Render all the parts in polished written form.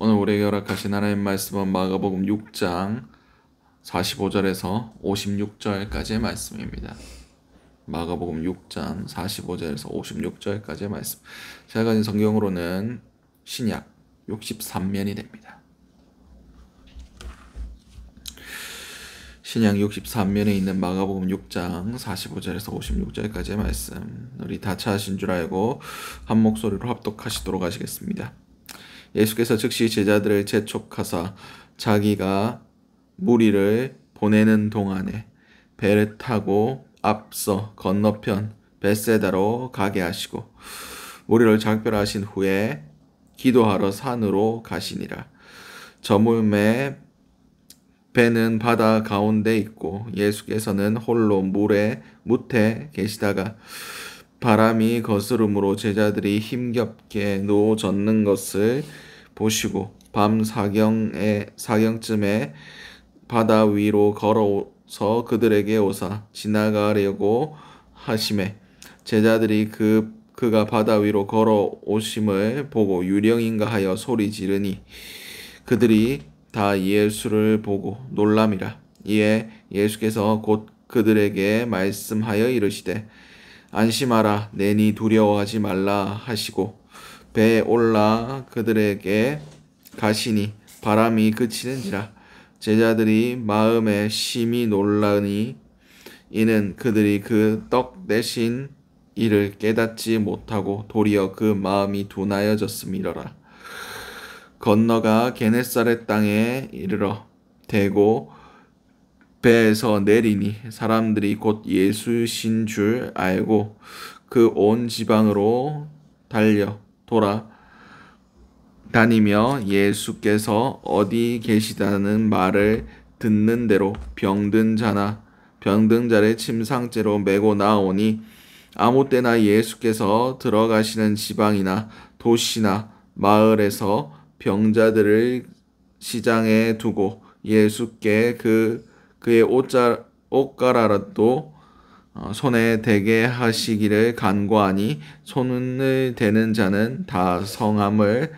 오늘 우리에게 허락하신 하나님 말씀은 마가복음 6장 45절에서 56절까지의 말씀입니다. 마가복음 6장 45절에서 56절까지의 말씀. 제가 가진 성경으로는 신약 63면이 됩니다. 신약 63면에 있는 마가복음 6장 45절에서 56절까지의 말씀. 우리 다 찾으신 줄 알고 한 목소리로 합독하시도록 하시겠습니다. 예수께서 즉시 제자들을 재촉하사 자기가 무리를 보내는 동안에 배를 타고 앞서 건너편 벳세다로 가게 하시고 무리를 작별하신 후에 기도하러 산으로 가시니라. 저물매 배는 바다 가운데 있고 예수께서는 홀로 물에 묻혀 계시다가 바람이 거스름으로 제자들이 힘겹게 누워 젖는 것을 보시고 밤 사경쯤에 바다 위로 걸어서 그들에게 오사 지나가려고 하심에 제자들이 그가 바다 위로 걸어오심을 보고 유령인가 하여 소리 지르니 그들이 다 예수를 보고 놀람이라. 이에 예수께서 곧 그들에게 말씀하여 이르시되 안심하라 내니 두려워하지 말라 하시고 배에 올라 그들에게 가시니 바람이 그치는지라. 제자들이 마음에 심히 놀라니 이는 그들이 그 떡 대신 이를 깨닫지 못하고 도리어 그 마음이 둔하여졌음이로라. 건너가 게네사렛 땅에 이르러 대고 배에서 내리니 사람들이 곧 예수신 줄 알고 그 온 지방으로 달려 돌아 다니며 예수께서 어디 계시다는 말을 듣는 대로 병든 자를 침상째로 메고 나오니 아무 때나 예수께서 들어가시는 지방이나 도시나 마을에서 병자들을 시장에 두고 예수께 그의 옷가라라도 손에 대게 하시기를 간구하니 손을 대는 자는 다 성함을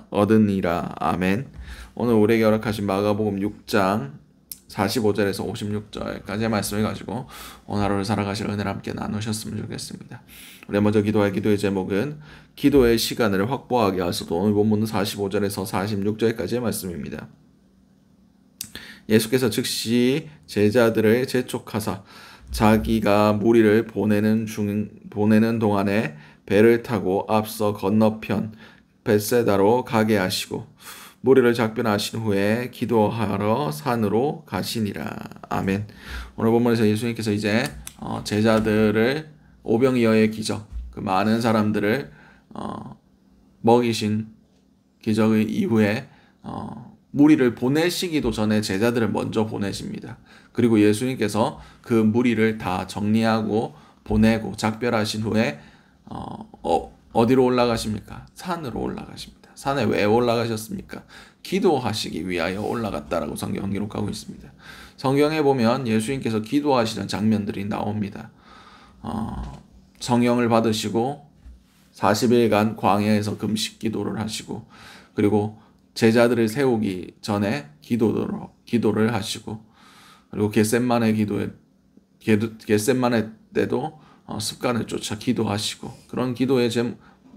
얻으니라. 아멘. 오늘 우리에게 허락하신 마가복음 6장 45절에서 56절까지의 말씀을 가지고 오늘 하루를 살아가실 은혜를 함께 나누셨으면 좋겠습니다. 우리 먼저 기도할 기도의 제목은 기도의 시간을 확보하게 하소서. 오늘 본문은 45절에서 46절까지의 말씀입니다. 예수께서 즉시 제자들을 재촉하사 자기가 무리를 보내는 동안에 배를 타고 앞서 건너편 벳세다로 가게 하시고 무리를 작별하신 후에 기도하러 산으로 가시니라. 아멘. 오늘 본문에서 예수님께서 이제 제자들을 오병이어의 기적, 그 많은 사람들을 먹이신 기적의 이후에 무리를 보내시기도 전에 제자들을 먼저 보내십니다. 그리고 예수님께서 그 무리를 다 정리하고 보내고 작별하신 후에 어디로 올라가십니까? 산으로 올라가십니다. 산에 왜 올라가셨습니까? 기도하시기 위하여 올라갔다라고 성경은 기록하고 있습니다. 성경에 보면 예수님께서 기도하시는 장면들이 나옵니다. 성령을 받으시고 40일간 광야에서 금식 기도를 하시고 그리고 제자들을 세우기 전에 기도를 하시고 그리고 겟세마네 때도 습관을 쫓아 기도하시고 그런 기도의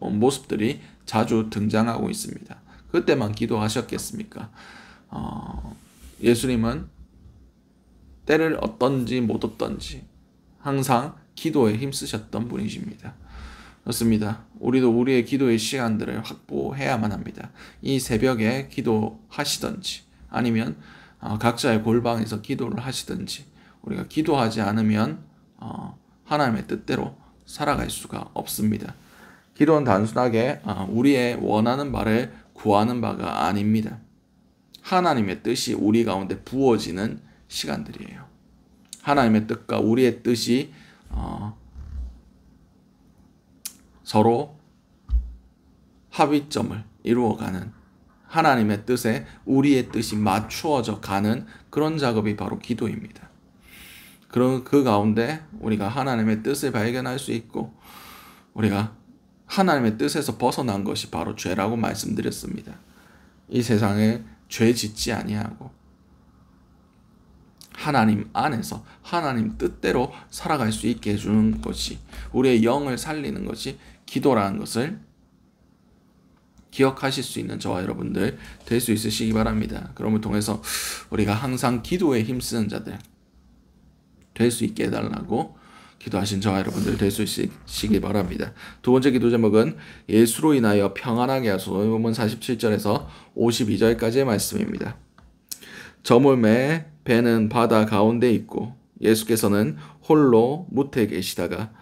모습들이 자주 등장하고 있습니다. 그때만 기도하셨겠습니까? 예수님은 때를 얻든지 못 얻든지 항상 기도에 힘쓰셨던 분이십니다. 그렇습니다. 우리도 우리의 기도의 시간들을 확보해야만 합니다. 이 새벽에 기도하시든지 아니면 각자의 골방에서 기도를 하시든지 우리가 기도하지 않으면 하나님의 뜻대로 살아갈 수가 없습니다. 기도는 단순하게 우리의 원하는 바를 구하는 바가 아닙니다. 하나님의 뜻이 우리 가운데 부어지는 시간들이에요. 하나님의 뜻과 우리의 뜻이 서로 합의점을 이루어가는 하나님의 뜻에 우리의 뜻이 맞추어져 가는 그런 작업이 바로 기도입니다. 그 가운데 우리가 하나님의 뜻을 발견할 수 있고 우리가 하나님의 뜻에서 벗어난 것이 바로 죄라고 말씀드렸습니다. 이 세상에 죄 짓지 아니하고 하나님 안에서 하나님 뜻대로 살아갈 수 있게 해주는 것이, 우리의 영을 살리는 것이 기도라는 것을 기억하실 수 있는 저와 여러분들 될 수 있으시기 바랍니다. 그럼을 통해서 우리가 항상 기도에 힘쓰는 자들 될 수 있게 해달라고 기도하신 저와 여러분들 될 수 있으시기 바랍니다. 두 번째 기도 제목은 예수로 인하여 평안하게 하소서. 본문 47절에서 52절까지의 말씀입니다. 저물매 배는 바다 가운데 있고 예수께서는 홀로 무태 계시다가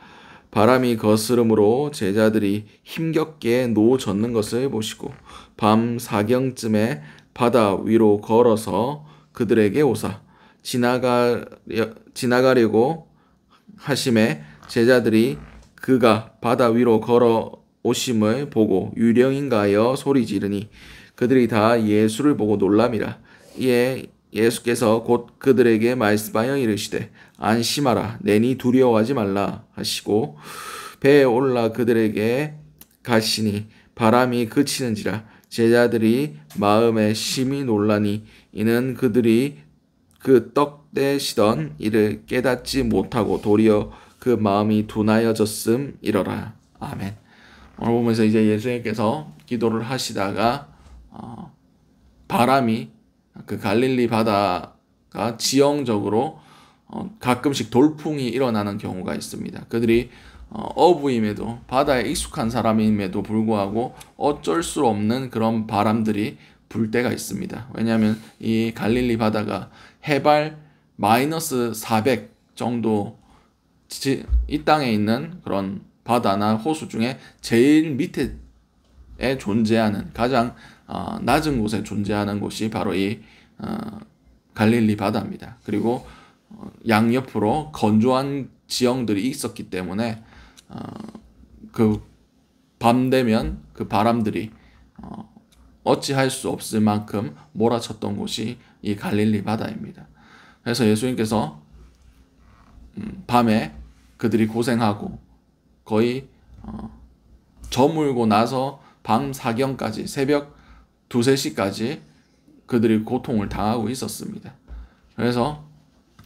바람이 거스름으로 제자들이 힘겹게 노젓는 것을 보시고 밤 사경쯤에 바다 위로 걸어서 그들에게 오사 지나가려고 하심에 제자들이 그가 바다 위로 걸어 오심을 보고 유령인가 하여 소리 지르니 그들이 다 예수를 보고 놀람이라. 이에 예수께서 곧 그들에게 말씀하여 이르시되 안심하라 내니 두려워하지 말라 하시고 배에 올라 그들에게 가시니 바람이 그치는지라. 제자들이 마음에 심히 놀라니 이는 그들이 그 떡 떼시던 이를 깨닫지 못하고 도리어 그 마음이 둔하여졌음이러라. 아멘. 오늘 보면서 이제 예수님께서 기도를 하시다가 바람이 그 갈릴리 바다가 지형적으로 가끔씩 돌풍이 일어나는 경우가 있습니다. 그들이 어부임에도 바다에 익숙한 사람임에도 불구하고 어쩔 수 없는 그런 바람들이 불 때가 있습니다. 왜냐하면 이 갈릴리 바다가 해발 마이너스 400 정도 이 땅에 있는 그런 바다나 호수 중에 제일 밑에 존재하는 가장 낮은 곳에 존재하는 곳이 바로 이 갈릴리 바다입니다. 그리고 양옆으로 건조한 지형들이 있었기 때문에 그 밤 되면 그 바람들이 어찌할 수 없을 만큼 몰아쳤던 곳이 이 갈릴리 바다입니다. 그래서 예수님께서 밤에 그들이 고생하고 거의 저물고 나서 밤 사경까지 새벽 2, 3시까지 그들이 고통을 당하고 있었습니다. 그래서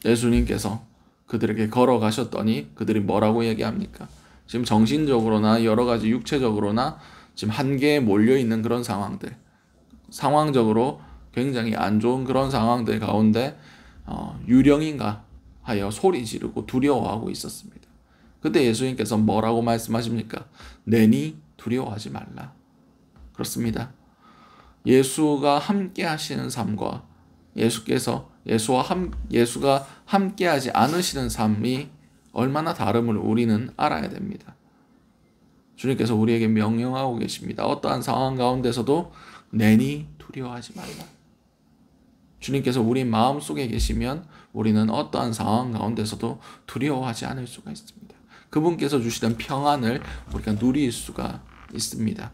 예수님께서 그들에게 걸어가셨더니 그들이 뭐라고 얘기합니까? 지금 정신적으로나 여러 가지 육체적으로나 지금 한계에 몰려있는 그런 상황들, 상황적으로 굉장히 안 좋은 그런 상황들 가운데 유령인가 하여 소리 지르고 두려워하고 있었습니다. 그때 예수님께서 뭐라고 말씀하십니까? 내니 두려워하지 말라. 그렇습니다. 예수가 함께 하시는 삶과 예수가 함께하지 않으시는 삶이 얼마나 다름을 우리는 알아야 됩니다. 주님께서 우리에게 명령하고 계십니다. 어떠한 상황 가운데서도 내니 두려워하지 말라. 주님께서 우리 마음속에 계시면 우리는 어떠한 상황 가운데서도 두려워하지 않을 수가 있습니다. 그분께서 주시는 평안을 우리가 누릴 수가 있습니다.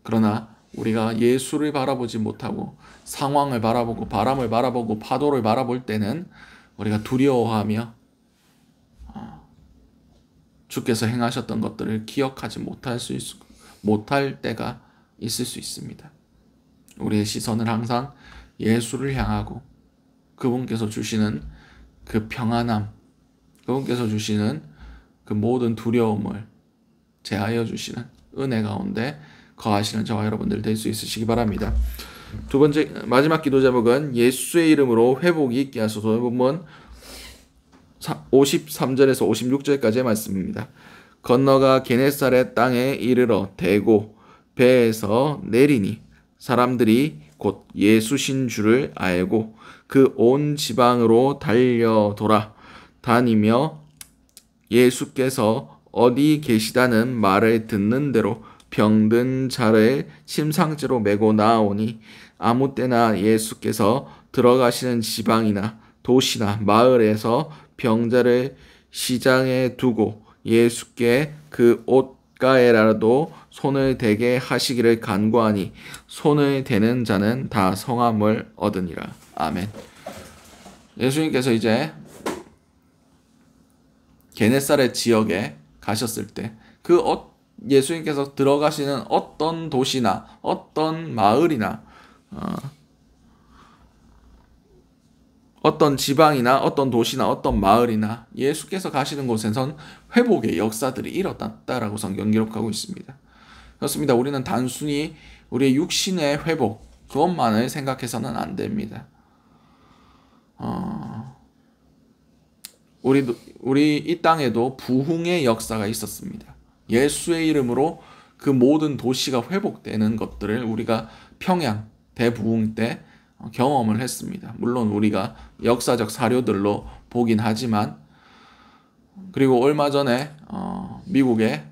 그러나 우리가 예수를 바라보지 못하고 상황을 바라보고 바람을 바라보고 파도를 바라볼 때는 우리가 두려워하며 주께서 행하셨던 것들을 기억하지 못할 때가 있을 수 있습니다. 우리의 시선을 항상 예수를 향하고 그분께서 주시는 그 평안함, 그분께서 주시는 그 모든 두려움을 제하여 주시는 은혜 가운데 거하시는 저와 여러분들 될 수 있으시기 바랍니다. 두 번째 마지막 기도 제목은 예수의 이름으로 회복이 있게 하소서. 본문 53절에서 56절까지의 말씀입니다. 건너가 게네사렛 땅에 이르러 대고 배에서 내리니 사람들이 곧 예수신 줄을 알고 그 온 지방으로 달려 돌아다니며 예수께서 어디 계시다는 말을 듣는 대로 병든 자를 침상째로 메고 나오니 아무 때나 예수께서 들어가시는 지방이나 도시나 마을에서 병자를 시장에 두고 예수께 그 옷가에라도 손을 대게 하시기를 간구하니 손을 대는 자는 다 성함을 얻으니라. 아멘. 예수님께서 이제 게네사렛 지역에 가셨을 때 그 예수님께서 들어가시는 어떤 도시나 어떤 마을이나 어떤 지방이나 어떤 도시나 어떤 마을이나 예수께서 가시는 곳에선 회복의 역사들이 일어났다라고 성경 기록하고 있습니다. 그렇습니다. 우리는 단순히 우리의 육신의 회복 그것만을 생각해서는 안 됩니다. 우리 이 땅에도 부흥의 역사가 있었습니다. 예수의 이름으로 그 모든 도시가 회복되는 것들을 우리가 평양 대부흥 때 경험을 했습니다. 물론 우리가 역사적 사료들로 보긴 하지만, 그리고 얼마 전에 미국의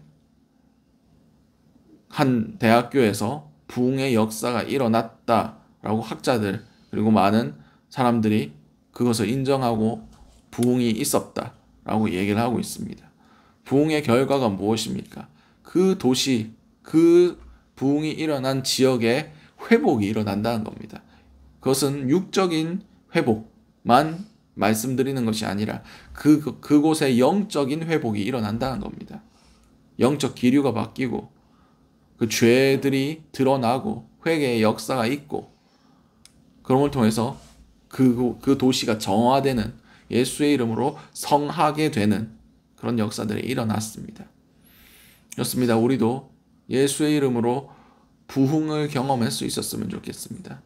한 대학교에서 부흥의 역사가 일어났다라고 학자들 그리고 많은 사람들이 그것을 인정하고 부흥이 있었다라고 얘기를 하고 있습니다. 부흥의 결과가 무엇입니까? 그 도시, 그 부흥이 일어난 지역에 회복이 일어난다는 겁니다. 그것은 육적인 회복만 말씀드리는 것이 아니라 그곳에 영적인 회복이 일어난다는 겁니다. 영적 기류가 바뀌고 그 죄들이 드러나고 회개의 역사가 있고, 그런 통해서 그 도시가 정화되는, 예수의 이름으로 성하게 되는 그런 역사들이 일어났습니다. 그렇습니다. 우리도 예수의 이름으로 부흥을 경험할 수 있었으면 좋겠습니다.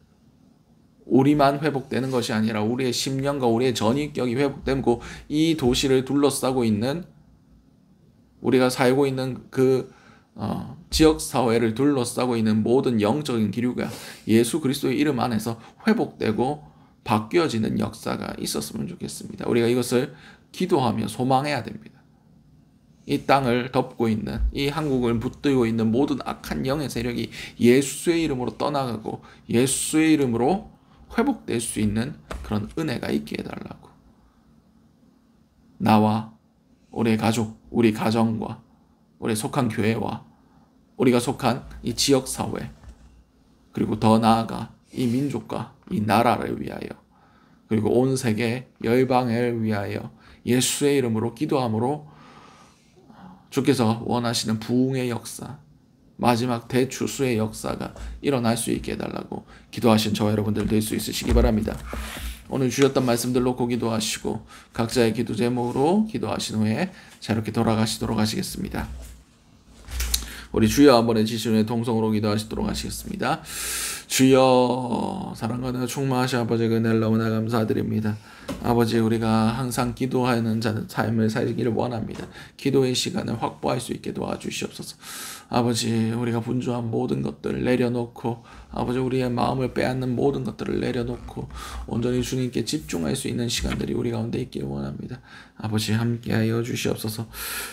우리만 회복되는 것이 아니라 우리의 심령과 우리의 전인격이 회복되고 이 도시를 둘러싸고 있는, 우리가 살고 있는 그 지역사회를 둘러싸고 있는 모든 영적인 기류가 예수 그리스도의 이름 안에서 회복되고 바뀌어지는 역사가 있었으면 좋겠습니다. 우리가 이것을 기도하며 소망해야 됩니다. 이 땅을 덮고 있는, 이 한국을 붙들고 있는 모든 악한 영의 세력이 예수의 이름으로 떠나가고 예수의 이름으로 회복될 수 있는 그런 은혜가 있게 해달라고, 나와 우리의 가족, 우리 가정과 우리 속한 교회와 우리가 속한 이 지역사회, 그리고 더 나아가 이 민족과 이 나라를 위하여, 그리고 온 세계 열방을 위하여 예수의 이름으로 기도함으로 주께서 원하시는 부흥의 역사, 마지막 대추수의 역사가 일어날 수 있게 해달라고 기도하신 저와 여러분들 될 수 있으시기 바랍니다. 오늘 주셨던 말씀들 놓고 기도하시고 각자의 기도 제목으로 기도하신 후에 자유롭게 돌아가시도록 하시겠습니다. 우리 주여 한번 해주시는 통성으로 기도하시도록 하시겠습니다. 주여, 사랑과 은혜가 충만하신 아버지, 그 은혜를 너무나 감사드립니다. 아버지, 우리가 항상 기도하는 삶을 살기를 원합니다. 기도의 시간을 확보할 수 있게 도와주시옵소서. 아버지, 우리가 분주한 모든 것들을 내려놓고, 아버지, 우리의 마음을 빼앗는 모든 것들을 내려놓고 온전히 주님께 집중할 수 있는 시간들이 우리 가운데 있기를 원합니다. 아버지, 함께하여 주시옵소서.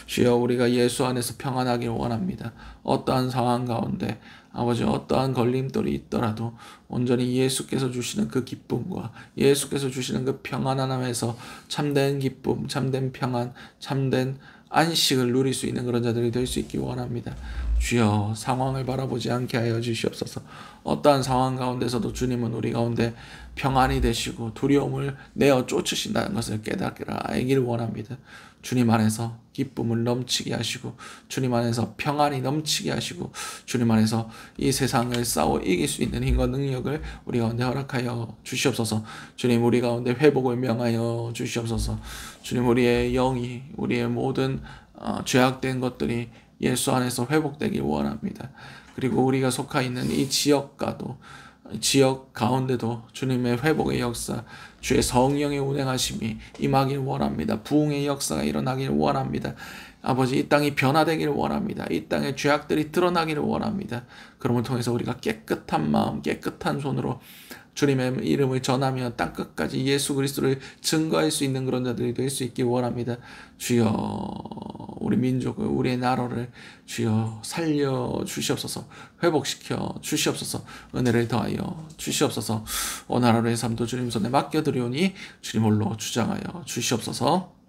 주여, 우리가 예수 안에서 평안하기를 원합니다. 어떠한 상황 가운데 아버지, 어떠한 걸림돌이 있더라도 온전히 예수께서 주시는 그 기쁨과 예수께서 주시는 그 평안함에서 참된 기쁨, 참된 평안, 참된 안식을 누릴 수 있는 그런 자들이 될 수 있기 원합니다. 주여, 상황을 바라보지 않게 하여 주시옵소서. 어떠한 상황 가운데서도 주님은 우리 가운데 평안이 되시고 두려움을 내어 쫓으신다는 것을 깨닫기를 알기를 원합니다. 주님 안에서 기쁨을 넘치게 하시고 주님 안에서 평안이 넘치게 하시고 주님 안에서 이 세상을 싸워 이길 수 있는 힘과 능력을 우리 가운데 허락하여 주시옵소서. 주님, 우리 가운데 회복을 명하여 주시옵소서. 주님, 우리의 영이, 우리의 모든 죄악된 것들이 예수 안에서 회복되길 원합니다. 그리고 우리가 속하 있는 이 지역과도, 지역 가운데도 주님의 회복의 역사, 주의 성령의 운행하심이 임하길 원합니다. 부흥의 역사가 일어나길 원합니다. 아버지, 이 땅이 변화되기를 원합니다. 이 땅의 죄악들이 드러나기를 원합니다. 그럼을 통해서 우리가 깨끗한 마음, 깨끗한 손으로 주님의 이름을 전하며 땅끝까지 예수 그리스도를 증거할 수 있는 그런 자들이 될 수 있길 원합니다. 주여, 우리 민족을, 우리의 나라를 주여 살려 주시옵소서. 회복시켜 주시옵소서. 은혜를 더하여 주시옵소서. 오늘 하루의 삶도 주님 손에 맡겨드리오니 주님 홀로 주장하여 주시옵소서.